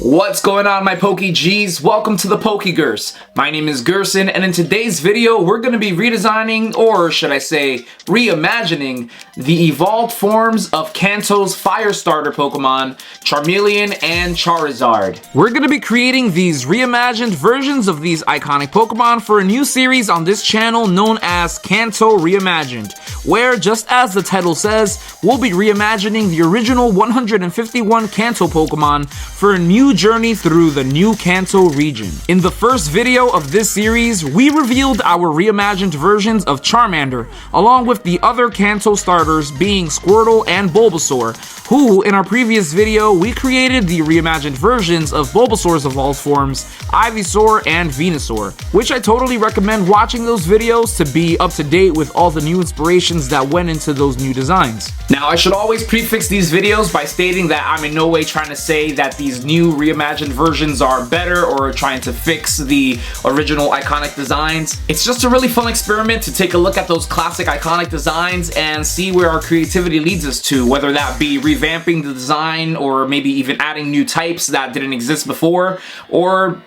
What's going on, my PokeGs? Welcome to the Pokegerse. My name is Gerson, and in today's video, we're going to be redesigning, or should I say, reimagining, the evolved forms of Kanto's fire starter Pokemon, Charmeleon and Charizard. We're going to be creating these reimagined versions of these iconic Pokemon for a new series on this channel known as Kanto Reimagined, where, just as the title says, we'll be reimagining the original 151 Kanto Pokemon for a new journey through the new Kanto region. In the first video of this series, we revealed our reimagined versions of Charmander, along with the other Kanto starters being Squirtle and Bulbasaur, who, in our previous video, we created the reimagined versions of Bulbasaur's evolved forms, Ivysaur and Venusaur, which I totally recommend watching those videos to be up to date with all the new inspirations that went into those new designs. Now, I should always prefix these videos by stating that I'm in no way trying to say that these new reimagined versions are better or trying to fix the original iconic designs. It's just a really fun experiment to take a look at those classic iconic designs and see where our creativity leads us to, whether that be revamping the design or maybe even adding new types that didn't exist before, or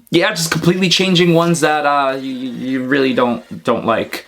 yeah, just completely changing ones that you really don't like.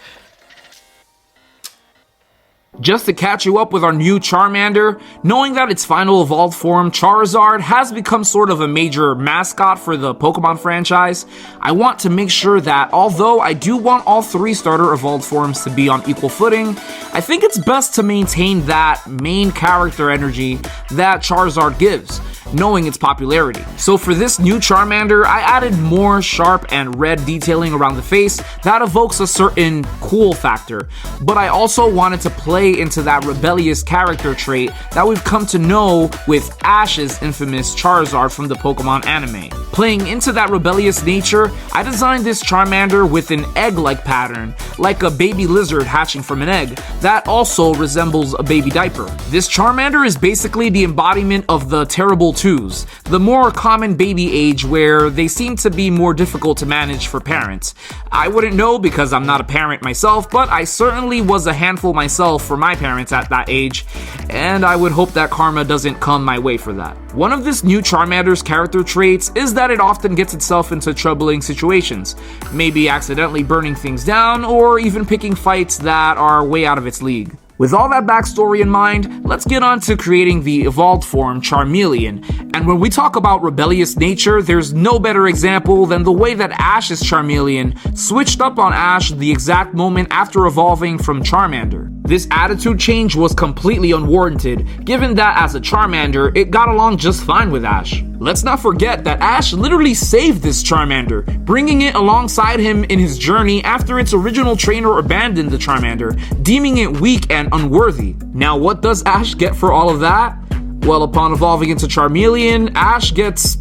Just to catch you up with our new Charmander, knowing that its final evolved form, Charizard, has become sort of a major mascot for the Pokemon franchise, I want to make sure that although I do want all three starter evolved forms to be on equal footing, I think it's best to maintain that main character energy that Charizard gives, knowing its popularity. So for this new Charmander, I added more sharp and red detailing around the face that evokes a certain cool factor, but I also wanted to play into that rebellious character trait that we've come to know with Ash's infamous Charizard from the Pokemon anime. Playing into that rebellious nature, I designed this Charmander with an egg-like pattern, like a baby lizard hatching from an egg, that also resembles a baby diaper. This Charmander is basically the embodiment of the terrible twos, the more common baby age where they seem to be more difficult to manage for parents. I wouldn't know because I'm not a parent myself, but I certainly was a handful myself for my parents at that age, and I would hope that karma doesn't come my way for that. One of this new Charmander's character traits is that it often gets itself into troubling situations, maybe accidentally burning things down or even picking fights that are way out of its league. With all that backstory in mind, let's get on to creating the evolved form Charmeleon. And when we talk about rebellious nature, there's no better example than the way that Ash's Charmeleon switched up on Ash the exact moment after evolving from Charmander. This attitude change was completely unwarranted, given that as a Charmander, it got along just fine with Ash. Let's not forget that Ash literally saved this Charmander, bringing it alongside him in his journey after its original trainer abandoned the Charmander, deeming it weak and unworthy. Now, what does Ash get for all of that? Well, upon evolving into Charmeleon, Ash gets,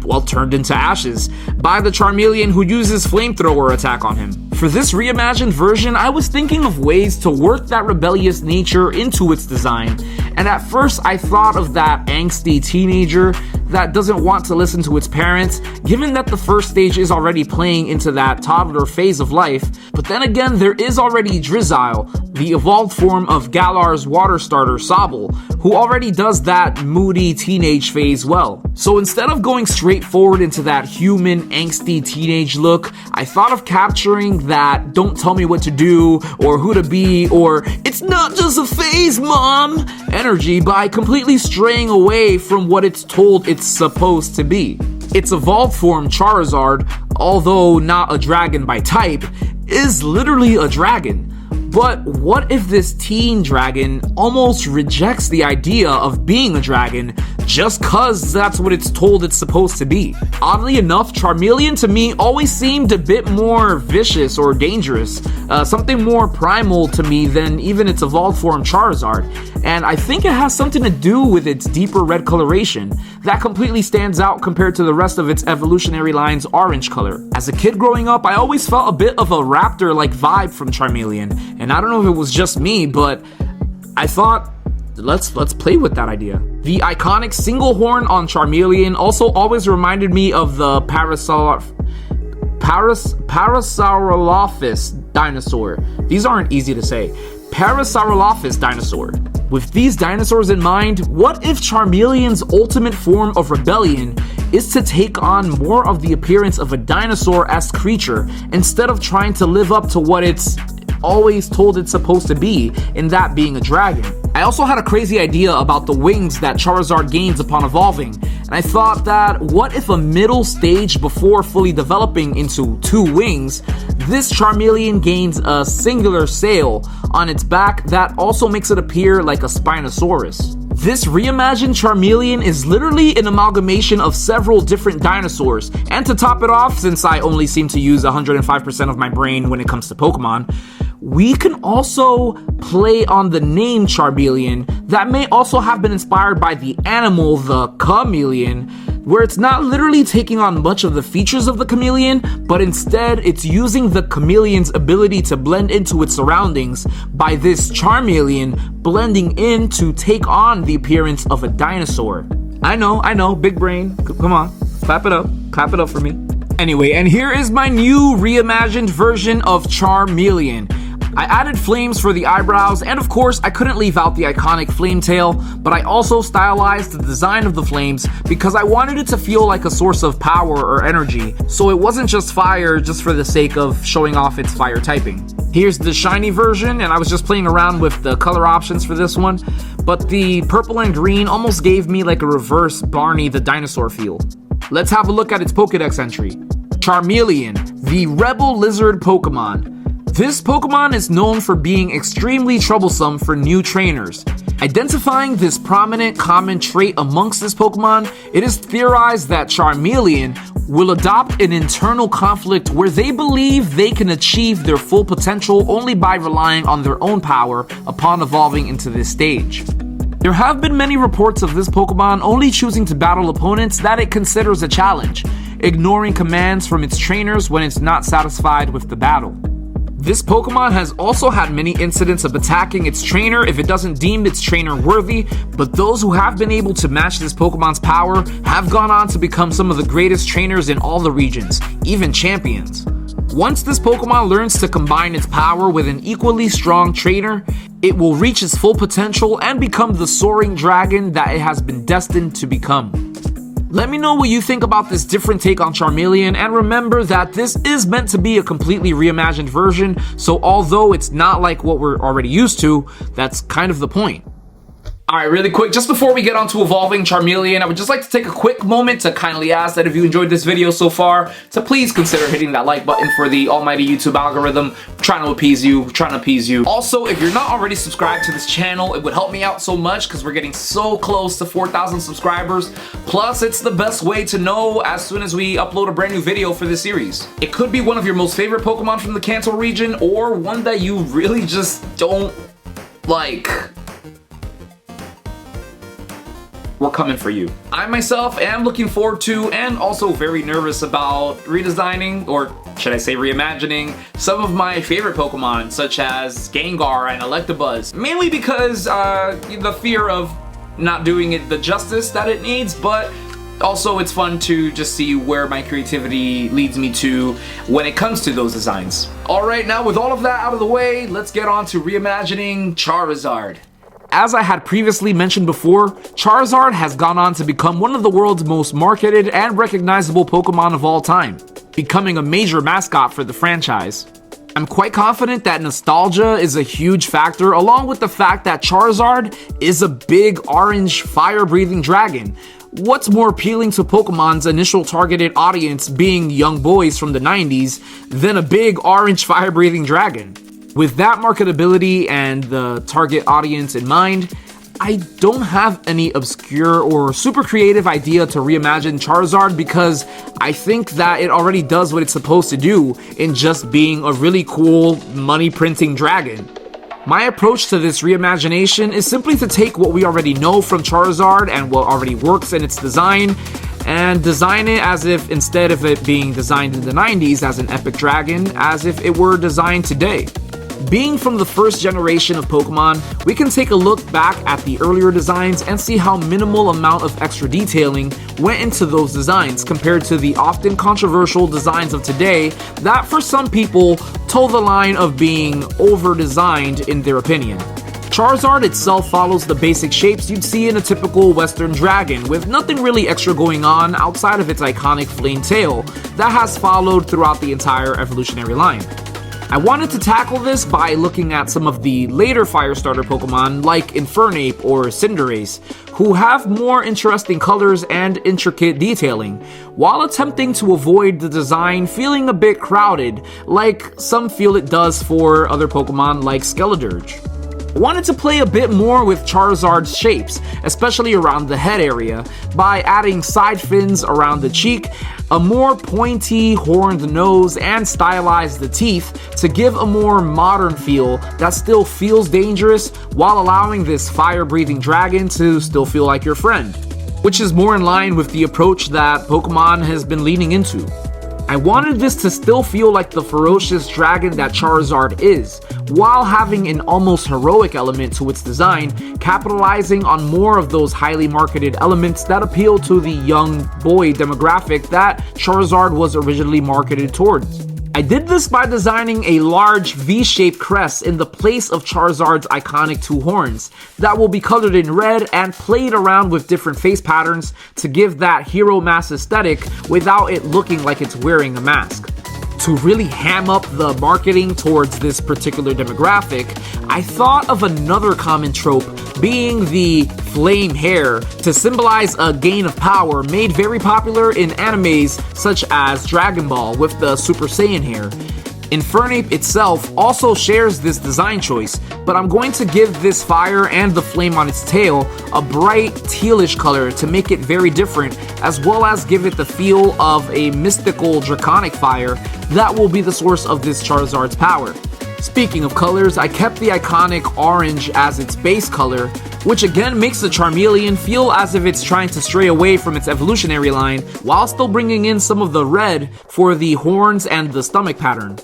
well, turned into ashes by the Charmeleon who uses flamethrower attack on him. For this reimagined version, I was thinking of ways to work that rebellious nature into its design, and at first I thought of that angsty teenager that doesn't want to listen to its parents, given that the first stage is already playing into that toddler phase of life. But then again, there is already Drizzile, the evolved form of Galar's water starter Sobble, who already does that moody teenage phase well. So instead of going straight forward into that human angsty teenage look, I thought of capturing that don't tell me what to do or who to be or it's not just a phase, mom energy by completely straying away from what it's told it's supposed to be. Its evolved form Charizard, although not a dragon by type, is literally a dragon. But what if this teen dragon almost rejects the idea of being a dragon just cause that's what it's told it's supposed to be? Oddly enough, Charmeleon to me always seemed a bit more vicious or dangerous, something more primal to me than even its evolved form Charizard, and I think it has something to do with its deeper red coloration that completely stands out compared to the rest of its evolutionary line's orange color. As a kid growing up, I always felt a bit of a raptor-like vibe from Charmeleon, and I don't know if it was just me, but I thought, let's play with that idea. The iconic single horn on Charmeleon also always reminded me of the Parasaurolophus dinosaur. These aren't easy to say. Parasaurolophus dinosaur. With these dinosaurs in mind, what if Charmeleon's ultimate form of rebellion is to take on more of the appearance of a dinosaur-esque creature instead of trying to live up to what it's always told it's supposed to be, in that being a dragon? I also had a crazy idea about the wings that Charizard gains upon evolving, and I thought that what if a middle stage before fully developing into 2 wings, this Charmeleon gains a singular sail on its back that also makes it appear like a Spinosaurus. This reimagined Charmeleon is literally an amalgamation of several different dinosaurs, and to top it off, since I only seem to use 105% of my brain when it comes to Pokemon, we can also play on the name Charmeleon that may also have been inspired by the animal, the chameleon, where it's not literally taking on much of the features of the chameleon, but instead it's using the chameleon's ability to blend into its surroundings by this Charmeleon blending in to take on the appearance of a dinosaur. I know, big brain. Come on, clap it up for me. Anyway, and here is my new reimagined version of Charmeleon. I added flames for the eyebrows, and of course I couldn't leave out the iconic flame tail, but I also stylized the design of the flames because I wanted it to feel like a source of power or energy, so it wasn't just fire just for the sake of showing off its fire typing. Here's the shiny version, and I was just playing around with the color options for this one, but the purple and green almost gave me like a reverse Barney the dinosaur feel. Let's have a look at its Pokédex entry. Charmeleon, the rebel lizard Pokemon. This Pokemon is known for being extremely troublesome for new trainers. Identifying this prominent common trait amongst this Pokemon, it is theorized that Charmeleon will adopt an internal conflict where they believe they can achieve their full potential only by relying on their own power upon evolving into this stage. There have been many reports of this Pokemon only choosing to battle opponents that it considers a challenge, ignoring commands from its trainers when it's not satisfied with the battle. This Pokemon has also had many incidents of attacking its trainer if it doesn't deem its trainer worthy, but those who have been able to match this Pokemon's power have gone on to become some of the greatest trainers in all the regions, even champions. Once this Pokemon learns to combine its power with an equally strong trainer, it will reach its full potential and become the soaring dragon that it has been destined to become. Let me know what you think about this different take on Charmeleon, and remember that this is meant to be a completely reimagined version, so although it's not like what we're already used to, that's kind of the point. Alright, really quick, just before we get on to evolving Charmeleon, I would just like to take a quick moment to kindly ask that if you enjoyed this video so far, to please consider hitting that like button for the almighty YouTube algorithm. Trying to appease you. Also, if you're not already subscribed to this channel, it would help me out so much because we're getting so close to 4,000 subscribers. Plus, it's the best way to know as soon as we upload a brand new video for this series. It could be one of your most favorite Pokemon from the Kanto region, or one that you really just don't like. We're coming for you. I myself am looking forward to, and also very nervous about, redesigning, or should I say reimagining, some of my favorite Pokemon, such as Gengar and Electabuzz. Mainly because the fear of not doing it the justice that it needs, but also it's fun to just see where my creativity leads me to when it comes to those designs. Alright, now with all of that out of the way, let's get on to reimagining Charizard. As I had previously mentioned before, Charizard has gone on to become one of the world's most marketed and recognizable Pokemon of all time, becoming a major mascot for the franchise. I'm quite confident that nostalgia is a huge factor, along with the fact that Charizard is a big orange fire-breathing dragon. What's more appealing to Pokemon's initial targeted audience being young boys from the 90s than a big orange fire-breathing dragon? With that marketability and the target audience in mind, I don't have any obscure or super creative idea to reimagine Charizard because I think that it already does what it's supposed to do in just being a really cool money-printing dragon. My approach to this reimagination is simply to take what we already know from Charizard and what already works in its design, and design it as if, instead of it being designed in the 90s as an epic dragon, as if it were designed today. Being from the first generation of Pokemon, we can take a look back at the earlier designs and see how minimal amount of extra detailing went into those designs compared to the often controversial designs of today that for some people toe the line of being over-designed in their opinion. Charizard itself follows the basic shapes you'd see in a typical Western dragon, with nothing really extra going on outside of its iconic flame tail that has followed throughout the entire evolutionary line. I wanted to tackle this by looking at some of the later fire starter Pokemon like Infernape or Cinderace, who have more interesting colors and intricate detailing, while attempting to avoid the design feeling a bit crowded, like some feel it does for other Pokemon like Skeledirge. I wanted to play a bit more with Charizard's shapes, especially around the head area, by adding side fins around the cheek, a more pointy horned nose, and stylize the teeth to give a more modern feel that still feels dangerous while allowing this fire-breathing dragon to still feel like your friend, which is more in line with the approach that Pokemon has been leaning into. I wanted this to still feel like the ferocious dragon that Charizard is, while having an almost heroic element to its design, capitalizing on more of those highly marketed elements that appeal to the young boy demographic that Charizard was originally marketed towards. I did this by designing a large V-shaped crest in the place of Charizard's iconic two horns that will be colored in red and played around with different face patterns to give that hero mask aesthetic without it looking like it's wearing a mask. To really ham up the marketing towards this particular demographic, I thought of another common trope being the flame hair to symbolize a gain of power made very popular in animes such as Dragon Ball with the Super Saiyan hair. Infernape itself also shares this design choice, but I'm going to give this fire and the flame on its tail a bright tealish color to make it very different, as well as give it the feel of a mystical draconic fire that will be the source of this Charizard's power. Speaking of colors, I kept the iconic orange as its base color, which again makes the Charmeleon feel as if it's trying to stray away from its evolutionary line, while still bringing in some of the red for the horns and the stomach pattern.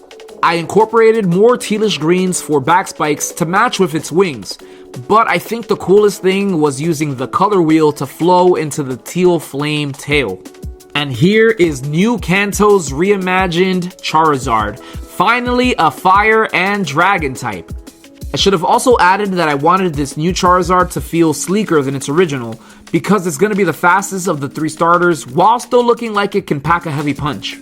I incorporated more tealish greens for back spikes to match with its wings, but I think the coolest thing was using the color wheel to flow into the teal flame tail. And here is new Kanto's reimagined Charizard, finally a fire and dragon type. I should have also added that I wanted this new Charizard to feel sleeker than its original, because it's going to be the fastest of the three starters while still looking like it can pack a heavy punch.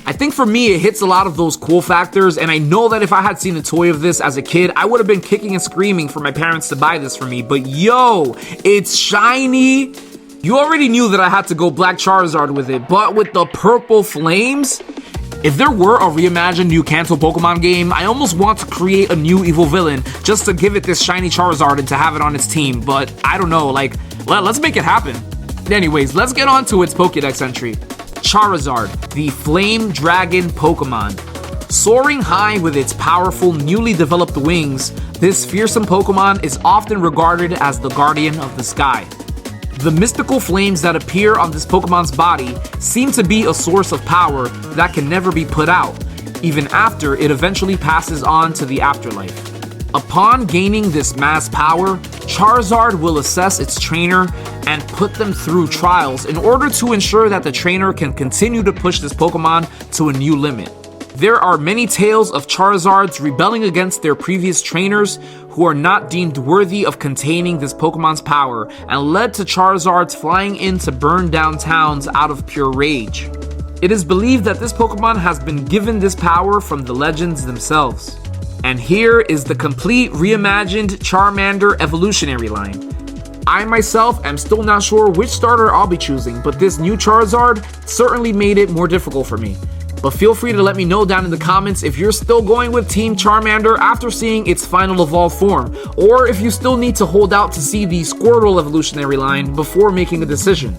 I think for me it hits a lot of those cool factors, and I know that if I had seen a toy of this as a kid, I would have been kicking and screaming for my parents to buy this for me, but yo, it's shiny. You already knew that I had to go Black Charizard with it, but with the purple flames? If there were a reimagined new Kanto Pokemon game, I almost want to create a new evil villain just to give it this shiny Charizard and to have it on its team, but I don't know, like, let's make it happen. Anyways, let's get on to its Pokédex entry. Charizard, the Flame Dragon Pokemon. Soaring high with its powerful, newly developed wings, this fearsome Pokemon is often regarded as the guardian of the sky. The mystical flames that appear on this Pokemon's body seem to be a source of power that can never be put out, even after it eventually passes on to the afterlife. Upon gaining this mass power, Charizard will assess its trainer and put them through trials in order to ensure that the trainer can continue to push this Pokemon to a new limit. There are many tales of Charizards rebelling against their previous trainers who are not deemed worthy of containing this Pokemon's power, and led to Charizards flying in to burn down towns out of pure rage. It is believed that this Pokemon has been given this power from the legends themselves. And here is the complete reimagined Charmander evolutionary line. I myself am still not sure which starter I'll be choosing, but this new Charizard certainly made it more difficult for me. But feel free to let me know down in the comments if you're still going with Team Charmander after seeing its final evolved form, or if you still need to hold out to see the Squirtle evolutionary line before making a decision.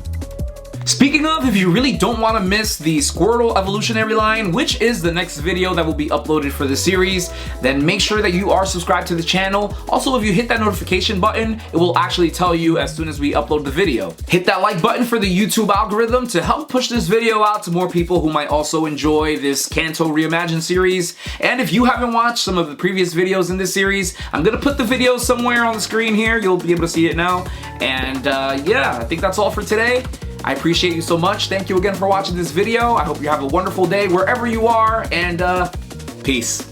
Speaking of, if you really don't want to miss the Squirtle evolutionary line, which is the next video that will be uploaded for the series, then make sure that you are subscribed to the channel. Also, if you hit that notification button, it will actually tell you as soon as we upload the video. Hit that like button for the YouTube algorithm to help push this video out to more people who might also enjoy this Kanto Reimagined series. And if you haven't watched some of the previous videos in this series, I'm going to put the video somewhere on the screen here. You'll be able to see it now. And yeah, I think that's all for today. I appreciate you so much. Thank you again for watching this video. I hope you have a wonderful day wherever you are, and peace.